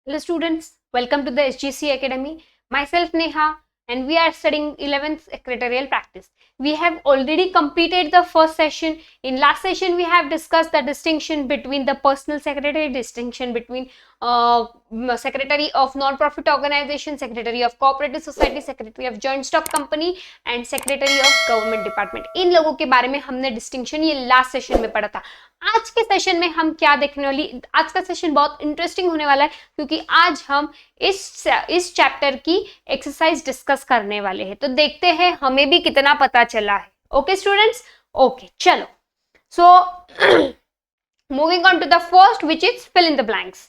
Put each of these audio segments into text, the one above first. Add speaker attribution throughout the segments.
Speaker 1: Hello students, welcome to the SGC Academy. Myself Neha and we are studying 11th secretarial practice. We have already completed the first session. In last session we have discussed the distinction between the personal secretary, distinction between secretary of non-profit organization, secretary of cooperative society, secretary of joint stock company and secretary of government department. इन लोगों के बारे में हमने distinction ये last session में पढ़ा था. आज के सेशन में हम क्या देखने वाली, आज का सेशन बहुत इंटरेस्टिंग होने वाला है क्योंकि आज हम इस चैप्टर की एक्सरसाइज डिस्कस करने वाले हैं. तो देखते हैं हमें भी कितना पता चला है. ओके स्टूडेंट्स, ओके चलो. So moving on to the first which is fill in the blanks.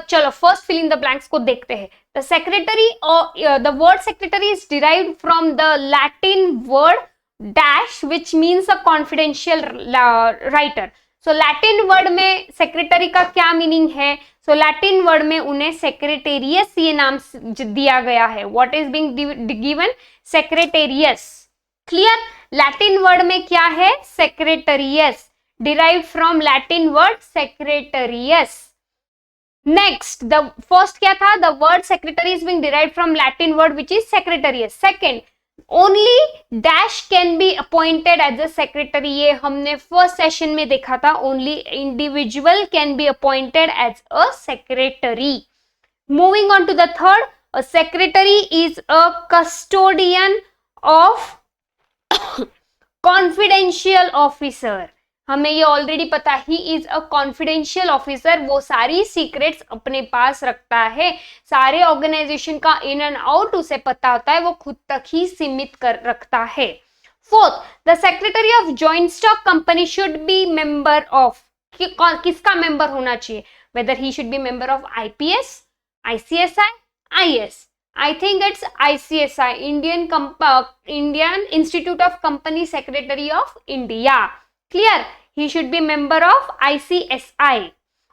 Speaker 1: चलो first fill in the blanks को देखते हैं. The secretary the word secretary is derived from the Latin word dash which means a confidential writer. So Latin word में secretary का क्या meaning है? सो Latin word में उन्हें सेक्रेटेरियस ये नाम दिया गया है. What is being given? Secretarius. Clear? Latin word में क्या है? Secretarius, derived from Latin word secretarius. Next the first क्या था? The word secretary is being derived from Latin word which is secretarius. Second, only dash can be appointed as a secretary. ये हमने first session में देखा था. Only individual can be appointed as a secretary. Moving on to the third, a secretary is a custodian of confidential officer. हमें ये already पता, ही is a confidential officer. वो सारी सीक्रेट्स अपने पास रखता है. सारे ऑर्गेनाइजेशन का इन एंड आउट उसे पता होता है. वो खुद तक ही सीमित कर रखता है. Fourth, the secretary of joint stock company should be member of. किसका मेंबर होना चाहिए? Whether he should be member of IPS, ICSI, IS. I think it's ICSI, Indian Institute of Company Secretary of India. Clear? He should be member of ICSI.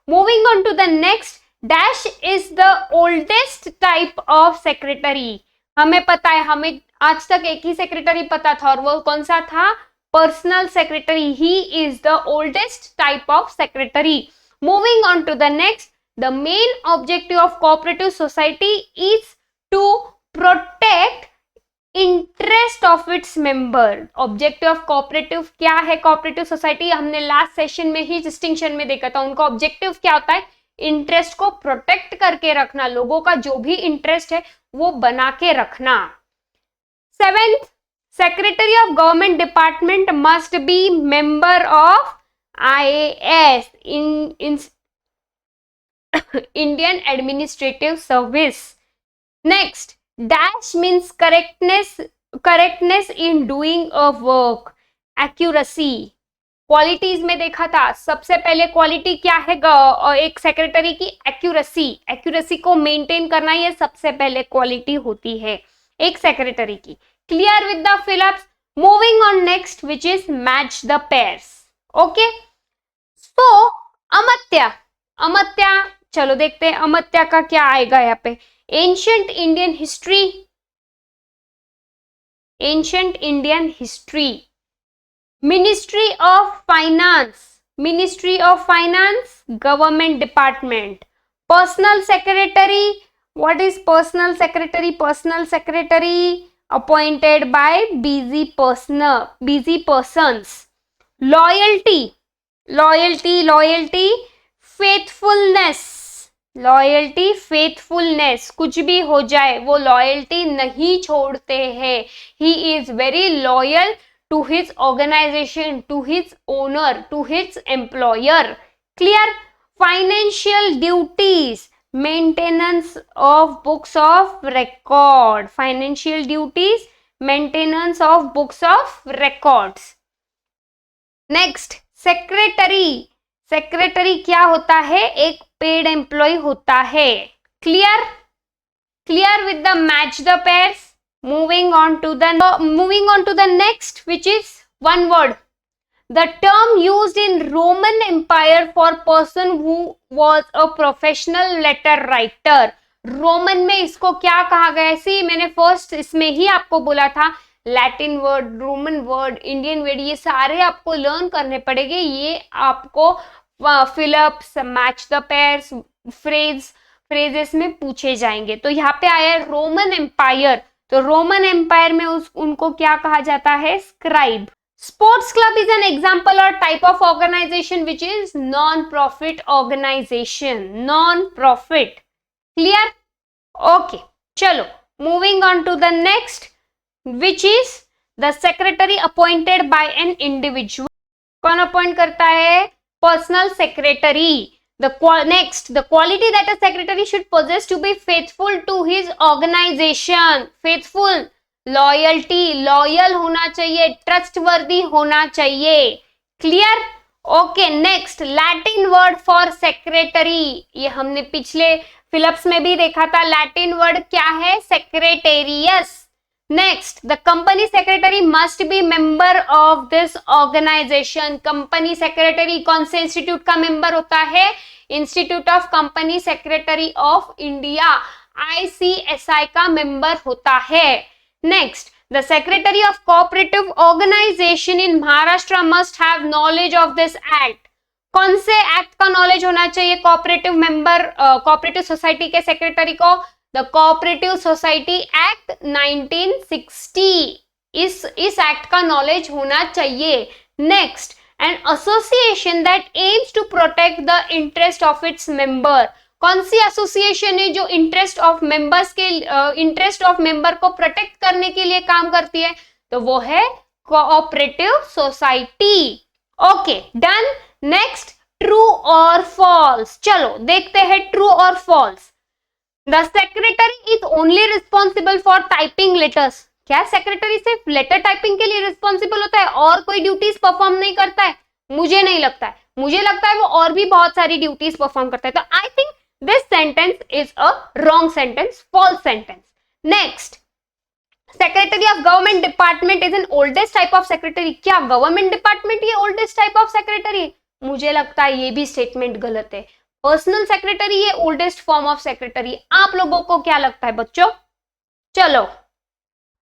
Speaker 1: Moving on to the next, dash is the oldest type of secretary. हमें पता है, हमें आज तक एक ही secretary पता था और वो कौन सा था? Personal secretary. He is the oldest type of secretary. Moving on to the next, the main objective of cooperative society is to protect interest of its member. Objective of cooperative क्या है? Cooperative society हमने last session में ही distinction में देखा था. उनका objective क्या होता है? इंटरेस्ट को प्रोटेक्ट करके रखना. लोगों का जो भी इंटरेस्ट है वो बना के रखना. Seventh, secretary of government department must be member of IAS, Indian administrative service. Next, dash means correctness in doing a work. Accuracy. Qualities में देखा था, सबसे पहले क्वालिटी क्या है एक सेक्रेटरी की? एक्यूरेसी. एक्यूरेसी को मेंटेन करना ये सबसे पहले क्वालिटी होती है एक सेक्रेटरी की. Clear with the fill ups. Moving on next which is match the pairs. Okay, so Amatya. Amatya, चलो देखते हैं अमत्या का क्या आएगा यहाँ पे. Ancient Indian history, ancient Indian history. Ministry of Finance, Ministry of Finance, Government Department. Personal Secretary, what is Personal Secretary? Personal Secretary appointed by busy persons. Loyalty, loyalty, faithfulness. Loyalty, faithfulness. कुछ भी हो जाए वो loyalty नहीं छोड़ते हैं. He is very loyal to his organisation, to his owner, to his employer. Clear? Financial duties, maintenance of books of record. Financial duties, maintenance of books of records. Next, secretary. Secretary क्या होता है? एक paid employ होता है. Clear? Clear with the match the pairs. Moving on to the next which is one word. The term used in Roman empire for person who was a professional letter writer. Roman में इसको क्या कहा गया? सी मैंने first इसमें ही आपको बोला था, Latin word, Roman word, Indian word, ये सारे आपको लर्न करने पड़ेंगे. ये आपको fill ups, match the pairs, phrase, phrases में पूछे जाएंगे। तो यहाँ पे आया है रोमन एम्पायर, तो रोमन एम्पायर में उनको क्या कहा जाता है, scribe. Sports club is an example और type of organization which is non profit organization, non profit. Clear? Okay, चलो moving on to the next, which is the secretary appointed by an individual. कौन appoint करता है, personal secretary. Next, the quality that a secretary should possess to be faithful to his organization. Faithful, loyalty, loyal होना चाहिए, trustworthy होना चाहिए। Clear? Okay, next, Latin word for secretary. ये हमने पिछले फिलअप्स में भी देखा था, Latin word क्या है, secretarius. Next, the company secretary must be member of this organization. company secretary कौन से इंस्टीट्यूट का मेंबर होता है, institute of company secretary of India, ICSI का मेंबर होता है। Next, the secretary of cooperative organization in Maharashtra must have knowledge of this act. कौन से एक्ट का नॉलेज होना चाहिए कोऑपरेटिव मेंबर, कोऑपरेटिव सोसाइटी के सेक्रेटरी को, द कोऑपरेटिव सोसाइटी एक्ट 1960, इस एक्ट का नॉलेज होना चाहिए। Next, an association that aims to protect the interest of its member. कौन सी एसोसिएशन है जो इंटरेस्ट ऑफ मेंबर्स के इंटरेस्ट ऑफ मेंबर को प्रोटेक्ट करने के लिए काम करती है, तो वो है cooperative society. Okay, done. Next, true और फॉल्स। चलो देखते हैं ट्रू और false. The secretary is only responsible for typing letters. क्या सेक्रेटरी सिर्फ लेटर टाइपिंग के लिए रिस्पॉन्सिबल होता है और कोई ड्यूटीज परफॉर्म नहीं करता है? मुझे नहीं लगता है, मुझे लगता है वो और भी बहुत सारी ड्यूटीज परफॉर्म करता है। तो I think this sentence is a wrong sentence, false sentence. Next, secretary of government department is an oldest type of secretary. क्या गवर्नमेंट डिपार्टमेंट ये ओल्डेस्ट टाइप ऑफ सेक्रेटरी? मुझे लगता है ये भी स्टेटमेंट गलत है। पर्सनल सेक्रेटरी ये ओल्डेस्ट फॉर्म ऑफ सेक्रेटरी। आप लोगों को क्या लगता है बच्चों? चलो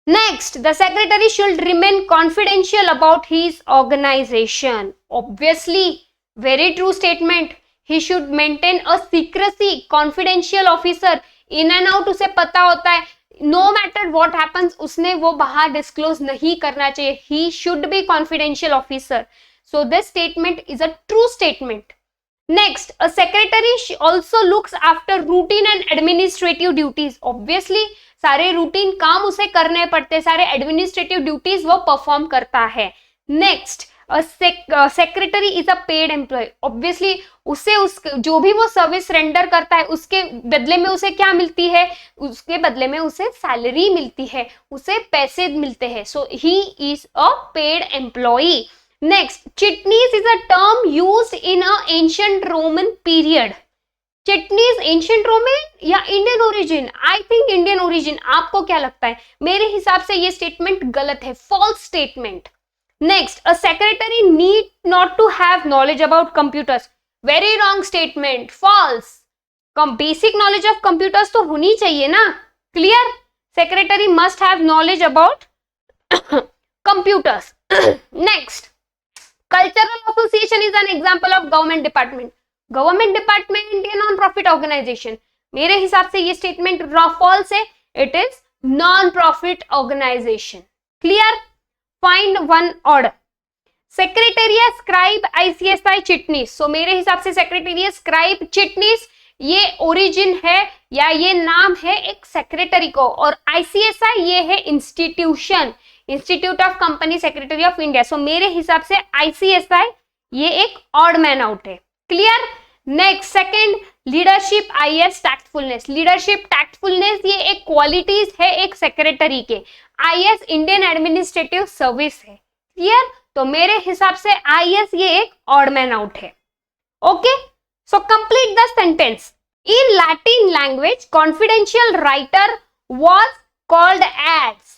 Speaker 1: next, the secretary should remain confidential about his organisation. Obviously very true statement. He should maintain a secrecy, confidential officer, in and out उसे पता होता है, नो मैटर व्हाट हैपेंस उसने वो बाहर डिस्क्लोज नहीं करना चाहिए। ही should B confidential officer. So this statement is a true statement. Next, a secretary also looks after routine and administrative duties. Obviously, सारे रूटीन काम उसे करने पड़ते, सारे एडमिनिस्ट्रेटिव ड्यूटीज वो परफॉर्म करता है। Next, secretary is a paid employ. Obviously उसे जो भी वो सर्विस रेंडर करता है उसके बदले में उसे क्या मिलती है, उसके बदले में उसे सैलरी मिलती है, उसे पैसे मिलते हैं। So he is a paid employee. Next, chitnis is a term used in a ancient Roman period. Chitnis ancient Roman या Indian origin? I think Indian origin. आपको क्या लगता है? मेरे हिसाब से ये स्टेटमेंट गलत है, false statement. Next, a secretary need not to have knowledge about computers. Very wrong statement, false. Basic knowledge of computers तो होनी चाहिए ना? Clear? Secretary must have knowledge about computers. Next, cultural association is an example of government department. Government department या non profit organisation? मेरे हिसाब से ये statement false है, it is non profit organisation. Clear? Find one order. Secretaria, scribe, ICSI, चिटनीस। So मेरे हिसाब से सेक्रेटेरिया, स्क्राइब, चिटनीस ये ओरिजिन है या ये नाम है एक सेक्रेटरी को, और ICSI ये है institution, institute of company secretary of India. So मेरे हिसाब से ICSI ये एक ऑड मैन आउट है। Clear? Next, second, leadership, IS, tactfulness. Leadership, tactfulness ये एक क्वालिटीज है एक सेक्रेटरी के। IS इंडियन एडमिनिस्ट्रेटिव सर्विस है। क्लियर? तो मेरे हिसाब से IS ये एक ऑड मैन आउट है। Okay, so complete the sentence. In Latin language confidential writer was called as.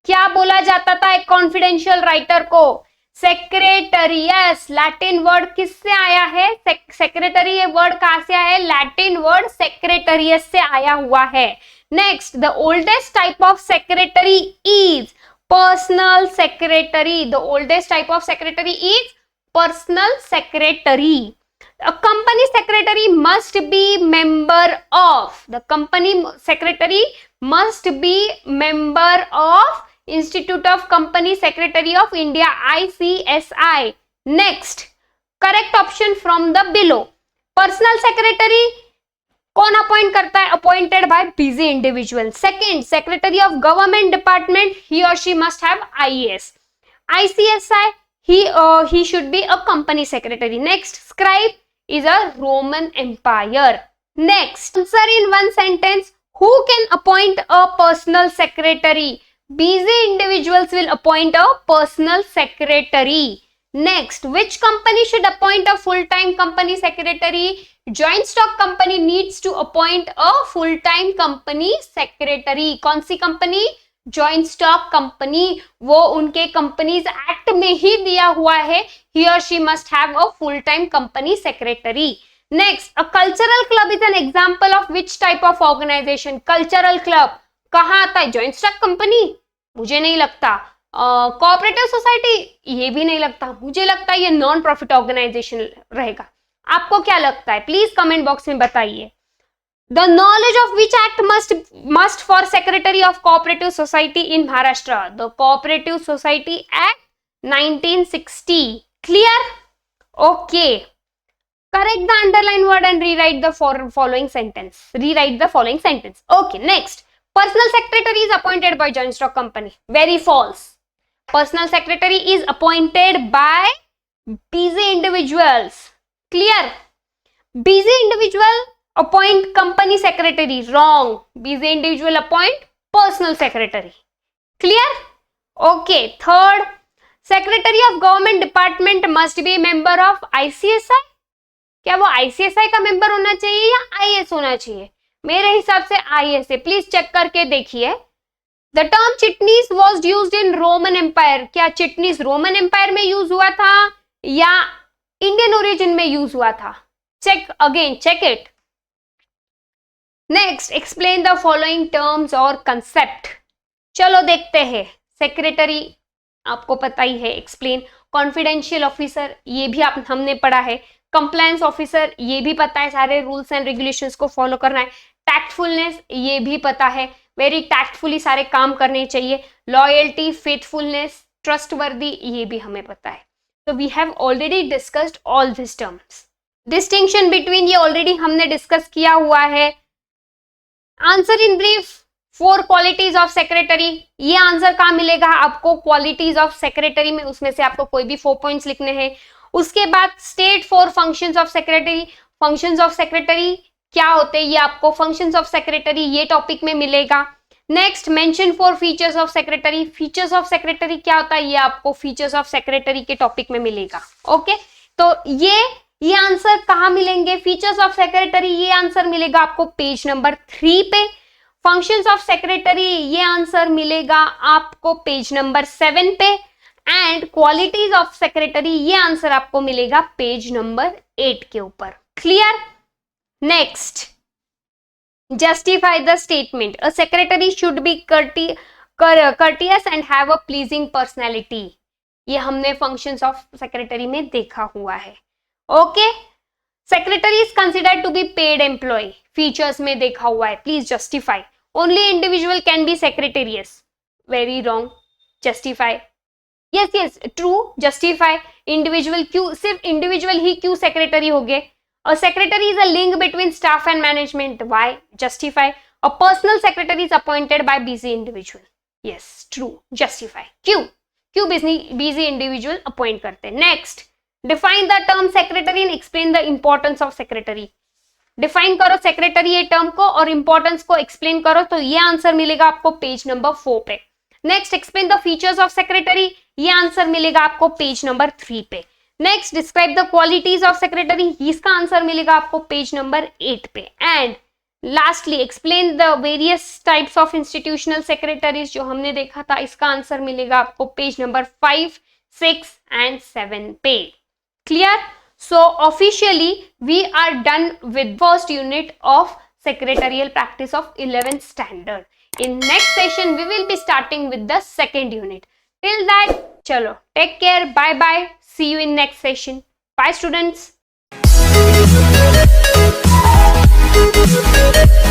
Speaker 1: क्या बोला जाता था एक कॉन्फिडेंशियल राइटर को? सेक्रेटरियस। लैटिन वर्ड किससे आया है? सेक्रेटरी ये वर्ड कहां से आया है? लैटिन वर्ड सेक्रेटरियस से आया हुआ है। Next, the oldest type of secretary is personal secretary. The oldest type of secretary is personal secretary. A company secretary must be member of, the company secretary must be member of Institute of Company Secretary of India, ICSI. Next, correct option from the below. Personal secretary कौन appoint करता है? Appointed by busy individual. Second, secretary of government department, he और she must have IAS. ICSI, he should be a company secretary. Next, scribe is a Roman Empire. Next, answer in one sentence. Who can appoint a personal secretary? Busy individuals will appoint a personal secretary. Next, which company should appoint a full-time company secretary? Joint stock company needs to appoint a full-time company secretary. कौन सी company? Joint stock company. वो उनके companies act में ही दिया हुआ है. He और she must have a full time company secretary. Next, a cultural club is an example of which type of organisation? Cultural club कहाँ आता है? Joint stock company? मुझे नहीं लगता. Cooperative society? ये भी नहीं लगता. मुझे लगता है ये नॉन प्रॉफिट ऑर्गेनाइजेशन रहेगा. आपको क्या लगता है? प्लीज कमेंट बॉक्स में बताइए. The knowledge of which act must for Secretary of Cooperative Society in Maharashtra? The Cooperative Society Act 1960. Clear? Okay. Correct the underlined word and rewrite the following sentence. Rewrite the following sentence. Okay. Next. Personal secretary is appointed by joint stock company. Very false. Personal secretary is appointed by busy individuals. Clear? Busy individual appoint company secretary. Wrong. Busy individual appoint personal secretary. Clear? Okay. Third, secretary of government department must be member of ICSI. क्या वो ICSI का member होना चाहिए या IAS होना चाहिए? मेरे हिसाब से IAS है. प्लीज चेक करके देखिए. The term Chitnis was used in Roman Empire. क्या चिटनीस रोमन एम्पायर में यूज हुआ था या इंडियन ओरिजिन में यूज हुआ था? Check again, check it. Next, explain the following terms और कंसेप्ट. चलो देखते हैं. सेक्रेटरी आपको पता ही है. एक्सप्लेन. कॉन्फिडेंशियल ऑफिसर ये भी हमने पढ़ा है. कंप्लायंस ऑफिसर ये भी पता है, सारे रूल्स एंड रेगुलेशंस को फॉलो करना है. टैक्टफुलनेस ये भी पता है, वेरी टैक्टफुली सारे काम करने चाहिए. लॉयल्टी, फेथफुलनेस, ट्रस्टवर्दी ये भी हमें पता है. तो we have already discussed all this terms. Distinction between ये ऑलरेडी हमने डिस्कस किया हुआ है. Answer in brief, 4 qualities of secretary. ये आंसर कहाँ मिलेगा आपको? क्वालिटीज ऑफ सेक्रेटरी में. उसमें से आपको कोई भी 4 पॉइंट्स लिखने हैं. उसके बाद state 4 functions of secretary. Functions of secretary क्या होते हैं ये आपको फंक्शंस ऑफ सेक्रेटरी ये टॉपिक में मिलेगा. Next, mention 4 features of secretary. Features of secretary क्या होता है ये आपको फीचर्स ऑफ सेक्रेटरी के टॉपिक में मिलेगा. ओके, तो ये आंसर कहाँ मिलेंगे? फीचर्स ऑफ सेक्रेटरी ये आंसर मिलेगा आपको पेज नंबर 3 पे. फंक्शंस ऑफ सेक्रेटरी ये आंसर मिलेगा आपको पेज नंबर 7 पे. एंड क्वालिटीज ऑफ सेक्रेटरी ये आंसर आपको मिलेगा पेज नंबर 8 के ऊपर. Clear? Next, justify the statement. A secretary should be courteous and have a pleasing personality. ये हमने फंक्शंस ऑफ सेक्रेटरी में देखा हुआ है. Okay, secretary is considered to be paid employee. Features में देखा हुआ है. Please justify. Only individual can be secretaries. Very wrong. Justify. Yes yes true. Justify. Individual क्यों, सिर्फ इंडिविजुअल ही क्यों सेक्रेटरी हो गए? A secretary is a link between staff and management. Why? Justify. A personal secretary is appointed by busy individual. Yes, true. Justify. क्यों busy individual appoint करते हैं? Next, define the term secretary and explain the importance of secretary. Define करो secretary ये term को और importance को explain करो. तो ये आंसर मिलेगा आपको पेज नंबर 4 पे. Next, explain the features of secretary. ये आंसर मिलेगा आपको पेज नंबर 3 पे. Next, describe the qualities of secretary. इसका आंसर मिलेगा आपको पेज नंबर 8 पे. And lastly, explain the various types of institutional secretaries जो हमने देखा था. इसका आंसर मिलेगा आपको पेज नंबर 5, 6 एंड 7 पे. Clear? So officially we are done with first unit of secretarial practice of 11th standard. In next session we will be starting with the second unit. Till that, chalo, take care, bye bye. See you in next session. Bye students.
Speaker 2: Thank you.